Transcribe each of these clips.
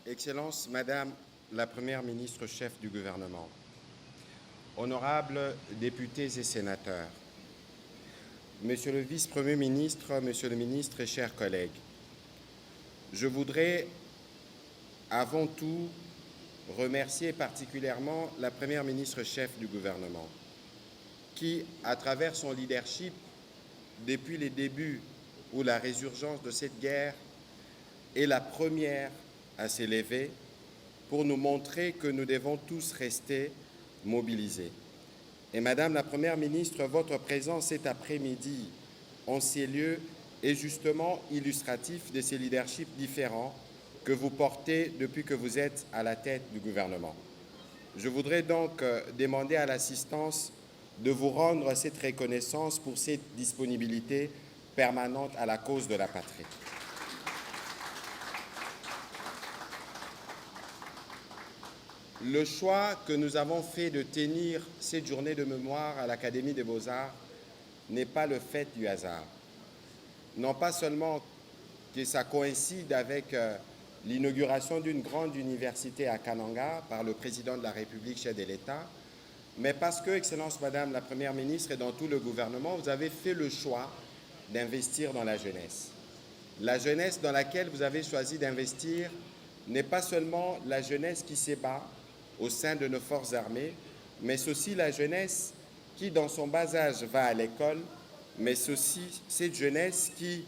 Excellence, Madame la Première ministre chef du gouvernement, honorables députés et sénateurs, Monsieur le vice-premier ministre, Monsieur le ministre et chers collègues, je voudrais avant tout remercier particulièrement la Première ministre chef du gouvernement qui, à travers son leadership, depuis les débuts ou la résurgence de cette guerre, est la première à s'élever pour nous montrer que nous devons tous rester mobilisés. Et Madame la Première ministre, votre présence cet après-midi en ces lieux est justement illustratif de ces leaderships différents que vous portez depuis que vous êtes à la tête du gouvernement. Je voudrais donc demander à l'assistance de vous rendre cette reconnaissance pour cette disponibilité permanente à la cause de la patrie. Le choix que nous avons fait de tenir cette journée de mémoire à l'Académie des Beaux-Arts n'est pas le fait du hasard. Non pas seulement que ça coïncide avec l'inauguration d'une grande université à Kananga par le président de la République, chef de l'État, mais parce que, Excellence Madame la Première ministre et dans tout le gouvernement, vous avez fait le choix d'investir dans la jeunesse. La jeunesse dans laquelle vous avez choisi d'investir n'est pas seulement la jeunesse qui s'ébat au sein de nos forces armées, mais aussi la jeunesse qui, dans son bas âge, va à l'école, mais aussi cette jeunesse qui,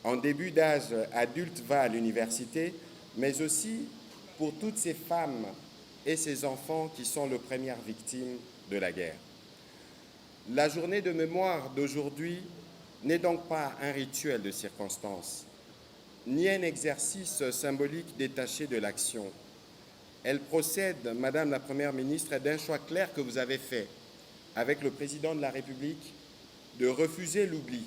en début d'âge adulte, va à l'université, mais aussi pour toutes ces femmes et ces enfants qui sont les premières victimes de la guerre. La journée de mémoire d'aujourd'hui n'est donc pas un rituel de circonstance, ni un exercice symbolique détaché de l'action. Elle procède, Madame la Première ministre, d'un choix clair que vous avez fait avec le Président de la République de refuser l'oubli,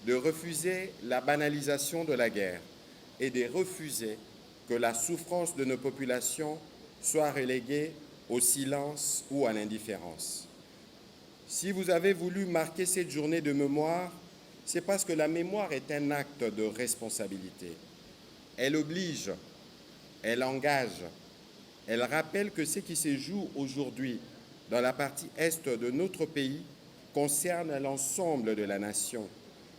de refuser la banalisation de la guerre et de refuser que la souffrance de nos populations soit reléguée au silence ou à l'indifférence. Si vous avez voulu marquer cette journée de mémoire, c'est parce que la mémoire est un acte de responsabilité. Elle oblige, elle engage, elle rappelle que ce qui se joue aujourd'hui dans la partie est de notre pays concerne l'ensemble de la nation,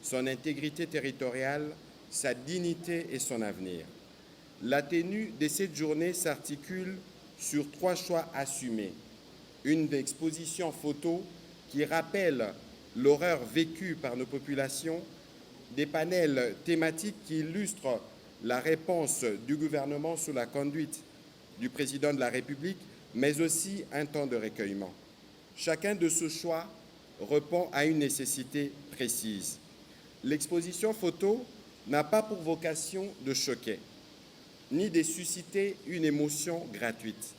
son intégrité territoriale, sa dignité et son avenir. La tenue de cette journée s'articule sur 3 choix assumés. Une exposition photo qui rappelle l'horreur vécue par nos populations, des panels thématiques qui illustrent la réponse du gouvernement sous la conduite du président de la République, mais aussi un temps de recueillement. Chacun de ce choix répond à une nécessité précise. L'exposition photo n'a pas pour vocation de choquer, ni de susciter une émotion gratuite.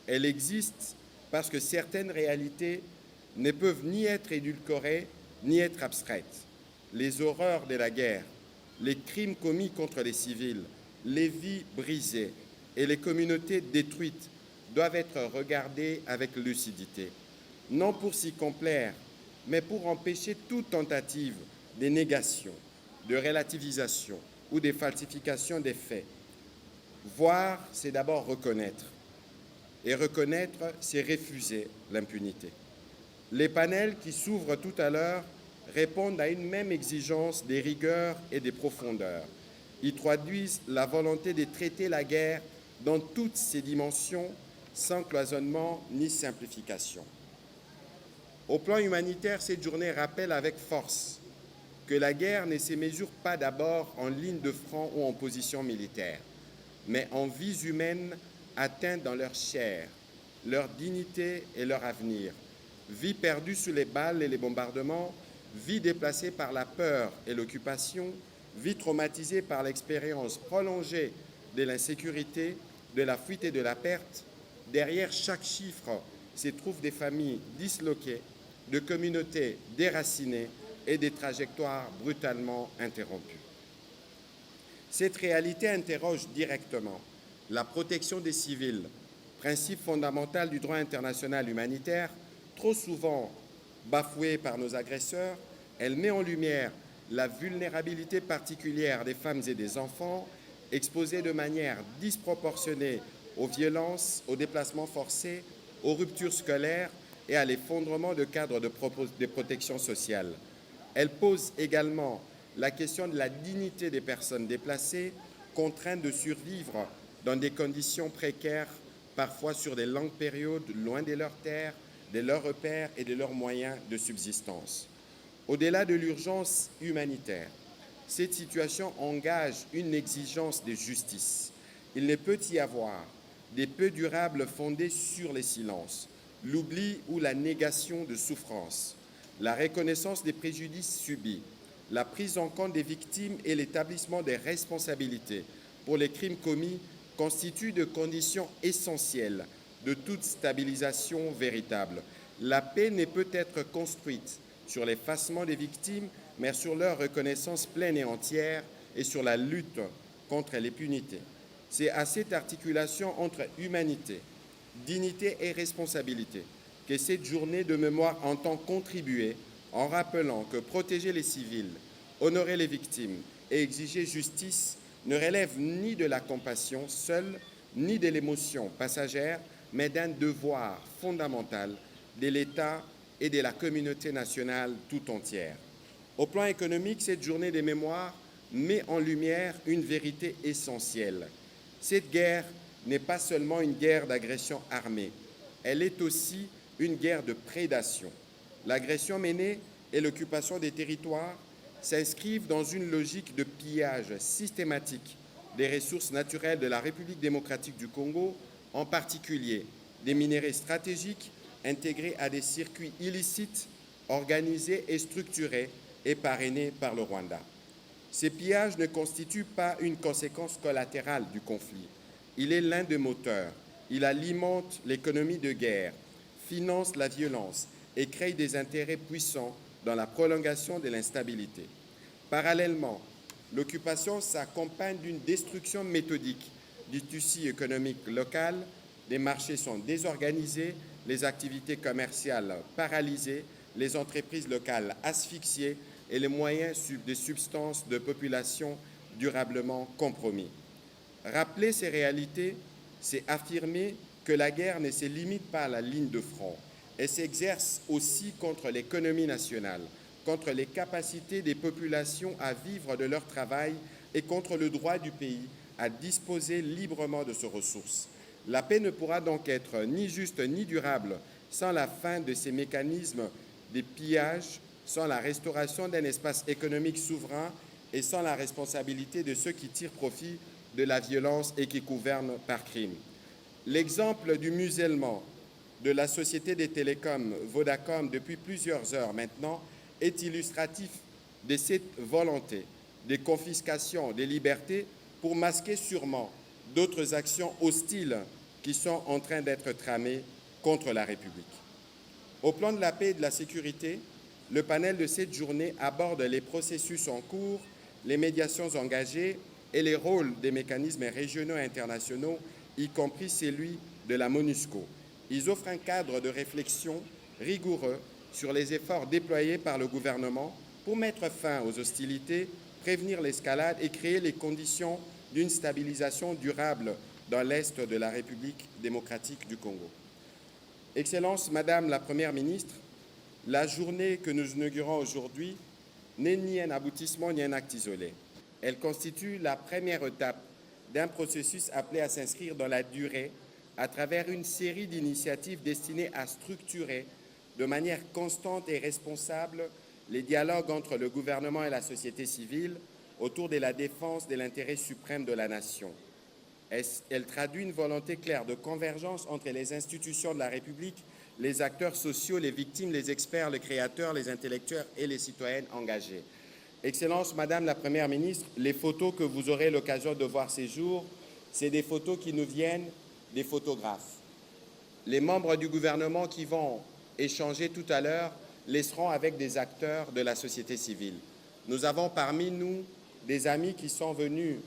Elle existe parce que certaines réalités ne peuvent ni être édulcorées, ni être abstraites. Les horreurs de la guerre, les crimes commis contre les civils, les vies brisées et les communautés détruites doivent être regardées avec lucidité, non pour s'y complaire, mais pour empêcher toute tentative de négation, de relativisation ou de falsification des faits. Voir, c'est d'abord reconnaître. Et reconnaître, c'est refuser l'impunité. Les panels qui s'ouvrent tout à l'heure répondent à une même exigence des rigueurs et des profondeurs. Ils traduisent la volonté de traiter la guerre dans toutes ses dimensions, sans cloisonnement ni simplification. Au plan humanitaire, cette journée rappelle avec force que la guerre ne se mesure pas d'abord en ligne de front ou en position militaire, mais en vies humaines atteintes dans leur chair, leur dignité et leur avenir, vies perdues sous les balles et les bombardements, vies déplacées par la peur et l'occupation, vies traumatisées par l'expérience prolongée de l'insécurité, de la fuite et de la perte. Derrière chaque chiffre se trouvent des familles disloquées, de communautés déracinées et des trajectoires brutalement interrompues. Cette réalité interroge directement la protection des civils, principe fondamental du droit international humanitaire, trop souvent bafoué par nos agresseurs. Elle met en lumière la vulnérabilité particulière des femmes et des enfants exposés de manière disproportionnée aux violences, aux déplacements forcés, aux ruptures scolaires et à l'effondrement de cadres de protection sociale. Elle pose également la question de la dignité des personnes déplacées, contraintes de survivre dans des conditions précaires, parfois sur des longues périodes, loin de leurs terres, de leurs repères et de leurs moyens de subsistance. Au-delà de l'urgence humanitaire, cette situation engage une exigence de justice. Il ne peut y avoir des paix durables fondées sur les silences, l'oubli ou la négation de souffrance, la reconnaissance des préjudices subis, la prise en compte des victimes et l'établissement des responsabilités pour les crimes commis constituent des conditions essentielles de toute stabilisation véritable. La paix ne peut être construite sur l'effacement des victimes, mais sur leur reconnaissance pleine et entière et sur la lutte contre l'impunité. C'est à cette articulation entre humanité, dignité et responsabilité que cette journée de mémoire entend contribuer en rappelant que protéger les civils, honorer les victimes et exiger justice ne relève ni de la compassion seule, ni de l'émotion passagère, mais d'un devoir fondamental de l'État et de la communauté nationale tout entière. Au plan économique, cette journée des mémoires met en lumière une vérité essentielle. Cette guerre n'est pas seulement une guerre d'agression armée, elle est aussi une guerre de prédation. L'agression menée et l'occupation des territoires s'inscrivent dans une logique de pillage systématique des ressources naturelles de la République démocratique du Congo, en particulier des minerais stratégiques intégrés à des circuits illicites, organisés et structurés et parrainés par le Rwanda. Ces pillages ne constituent pas une conséquence collatérale du conflit. Il est l'un des moteurs. Il alimente l'économie de guerre, finance la violence et crée des intérêts puissants dans la prolongation de l'instabilité. Parallèlement, l'occupation s'accompagne d'une destruction méthodique du tissu économique local. Les marchés sont désorganisés, les activités commerciales paralysées, les entreprises locales asphyxiées et les moyens de subsistance de population durablement compromis. Rappeler ces réalités, c'est affirmer que la guerre ne se limite pas à la ligne de front. Elle s'exerce aussi contre l'économie nationale, contre les capacités des populations à vivre de leur travail et contre le droit du pays à disposer librement de ses ressources. La paix ne pourra donc être ni juste ni durable sans la fin de ces mécanismes de pillage, sans la restauration d'un espace économique souverain et sans la responsabilité de ceux qui tirent profit de la violence et qui gouvernent par crime. L'exemple du musellement de la société des télécoms Vodacom depuis plusieurs heures maintenant est illustratif de cette volonté de confiscation des libertés pour masquer sûrement d'autres actions hostiles qui sont en train d'être tramées contre la République. Au plan de la paix et de la sécurité, le panel de cette journée aborde les processus en cours, les médiations engagées et les rôles des mécanismes régionaux et internationaux, y compris celui de la MONUSCO. Ils offrent un cadre de réflexion rigoureux sur les efforts déployés par le gouvernement pour mettre fin aux hostilités, prévenir l'escalade et créer les conditions d'une stabilisation durable dans l'Est de la République démocratique du Congo. Excellence, Madame la Première ministre, la journée que nous inaugurons aujourd'hui n'est ni un aboutissement ni un acte isolé. Elle constitue la première étape d'un processus appelé à s'inscrire dans la durée à travers une série d'initiatives destinées à structurer de manière constante et responsable les dialogues entre le gouvernement et la société civile autour de la défense de l'intérêt suprême de la nation. Elle traduit une volonté claire de convergence entre les institutions de la République, les acteurs sociaux, les victimes, les experts, les créateurs, les intellectuels et les citoyennes engagés. Excellence, Madame la Première ministre, les photos que vous aurez l'occasion de voir ces jours, c'est des photos qui nous viennent des photographes. Les membres du gouvernement qui vont échanger tout à l'heure les seront avec des acteurs de la société civile. Nous avons parmi nous des amis qui sont venus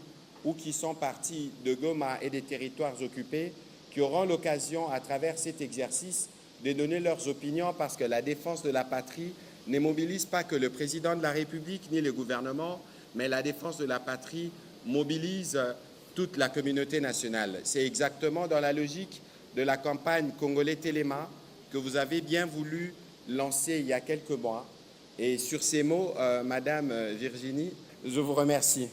ou qui sont partis de Goma et des territoires occupés, qui auront l'occasion, à travers cet exercice, de donner leurs opinions parce que la défense de la patrie ne mobilise pas que le président de la République ni le gouvernement, mais la défense de la patrie mobilise toute la communauté nationale. C'est exactement dans la logique de la campagne Congolais Téléma que vous avez bien voulu lancer il y a quelques mois. Et sur ces mots, Madame Virginie, je vous remercie.